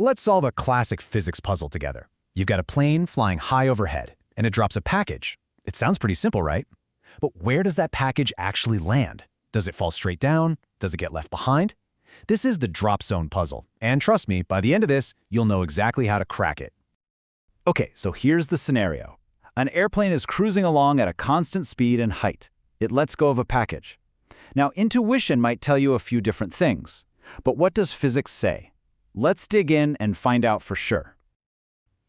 Let's solve a classic physics puzzle together. You've got a plane flying high overhead, and it drops a package. It sounds pretty simple, right? But where does that package actually land? Does it fall straight down? Does it get left behind? This is the drop zone puzzle, and trust me, by the end of this, you'll know exactly how to crack it. Okay, so here's the scenario. An airplane is cruising along at a constant speed and height. It lets go of a package. Now, intuition might tell you a few different things, but what does physics say? Let's dig in and find out for sure.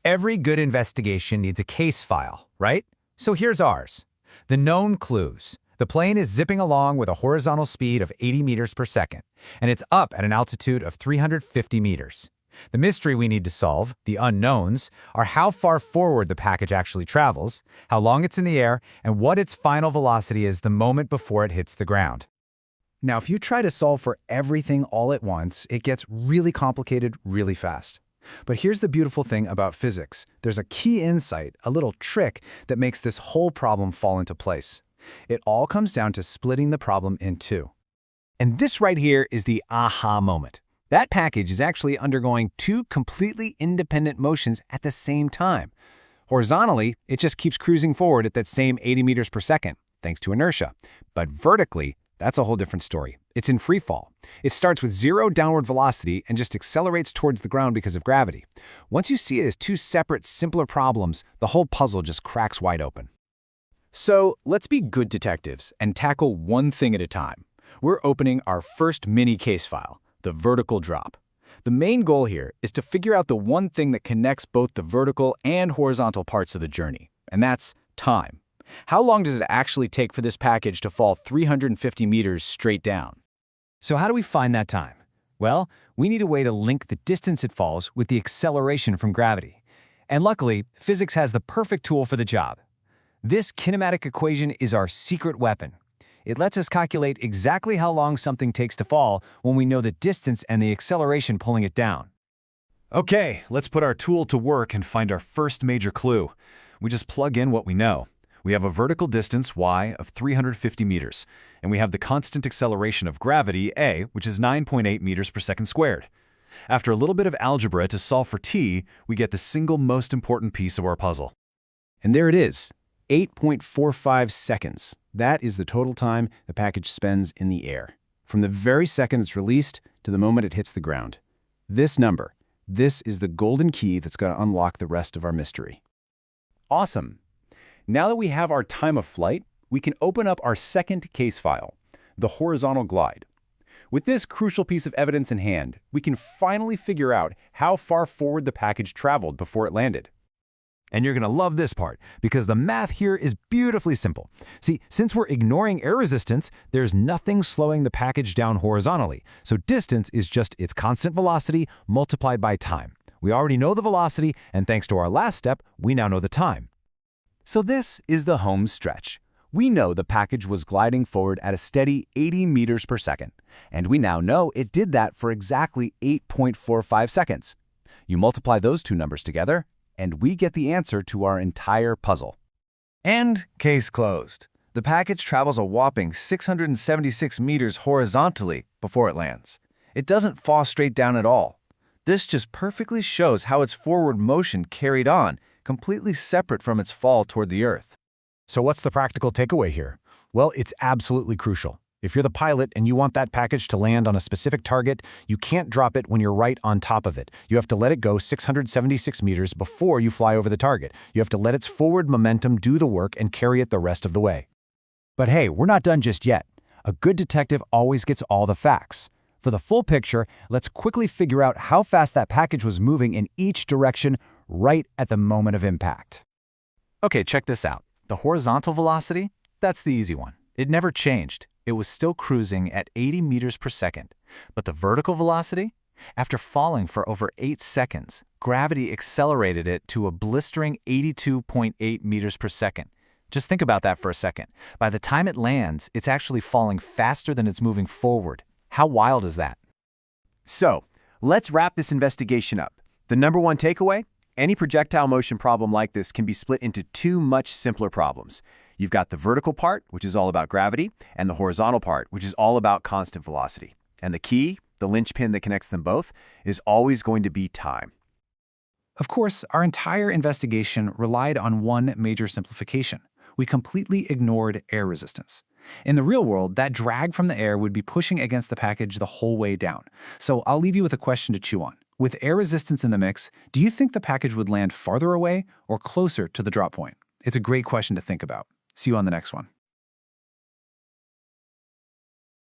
Every good investigation needs a case file, right? So here's ours. The known clues. The plane is zipping along with a horizontal speed of 80 meters per second, and it's up at an altitude of 350 meters. The mystery we need to solve, the unknowns, are how far forward the package actually travels, how long it's in the air, and what its final velocity is the moment before it hits the ground. Now, if you try to solve for everything all at once, it gets really complicated really fast. But here's the beautiful thing about physics. There's a key insight, a little trick that makes this whole problem fall into place. It all comes down to splitting the problem in two. And this right here is the aha moment. That package is actually undergoing two completely independent motions at the same time. Horizontally, it just keeps cruising forward at that same 80 meters per second, thanks to inertia. But vertically, that's a whole different story. It's in free fall. It starts with zero downward velocity and just accelerates towards the ground because of gravity. Once you see it as two separate, simpler problems, the whole puzzle just cracks wide open. So let's be good detectives and tackle one thing at a time. We're opening our first mini case file, the vertical drop. The main goal here is to figure out the one thing that connects both the vertical and horizontal parts of the journey, and that's time. How long does it actually take for this package to fall 350 meters straight down? So how do we find that time? Well, we need a way to link the distance it falls with the acceleration from gravity. And luckily, physics has the perfect tool for the job. This kinematic equation is our secret weapon. It lets us calculate exactly how long something takes to fall when we know the distance and the acceleration pulling it down. Okay, let's put our tool to work and find our first major clue. We just plug in what we know. We have a vertical distance, y, of 350 meters, and we have the constant acceleration of gravity, a, which is 9.8 meters per second squared. After a little bit of algebra to solve for t, we get the single most important piece of our puzzle. And there it is, 8.45 seconds. That is the total time the package spends in the air, from the very second it's released to the moment it hits the ground. This number, this is the golden key that's going to unlock the rest of our mystery. Awesome. Now that we have our time of flight, we can open up our second case file, the horizontal glide. With this crucial piece of evidence in hand, we can finally figure out how far forward the package traveled before it landed. And you're going to love this part, because the math here is beautifully simple. See, since we're ignoring air resistance, there's nothing slowing the package down horizontally, so distance is just its constant velocity multiplied by time. We already know the velocity, and thanks to our last step, we now know the time. So this is the home stretch. We know the package was gliding forward at a steady 80 meters per second, and we now know it did that for exactly 8.45 seconds. You multiply those two numbers together, and we get the answer to our entire puzzle. And case closed. The package travels a whopping 676 meters horizontally before it lands. It doesn't fall straight down at all. This just perfectly shows how its forward motion carried on, completely separate from its fall toward the Earth. So what's the practical takeaway here? Well, it's absolutely crucial. If you're the pilot and you want that package to land on a specific target, you can't drop it when you're right on top of it. You have to let it go 676 meters before you fly over the target. You have to let its forward momentum do the work and carry it the rest of the way. But hey, we're not done just yet. A good detective always gets all the facts. For the full picture, let's quickly figure out how fast that package was moving in each direction right at the moment of impact. Okay, check this out. The horizontal velocity, that's the easy one. It never changed. It was still cruising at 80 meters per second. But the vertical velocity? After falling for over 8 seconds, gravity accelerated it to a blistering 82.8 meters per second. Just think about that for a second. By the time it lands, it's actually falling faster than it's moving forward. How wild is that? So, let's wrap this investigation up. The number one takeaway? Any projectile motion problem like this can be split into two much simpler problems. You've got the vertical part, which is all about gravity, and the horizontal part, which is all about constant velocity. And the key? the linchpin that connects them both, is always going to be time. Of course, our entire investigation relied on one major simplification. We completely ignored air resistance. In the real world, that drag from the air would be pushing against the package the whole way down. So I'll leave you with a question to chew on. With air resistance in the mix, do you think the package would land farther away or closer to the drop point? It's a great question to think about. See you on the next one.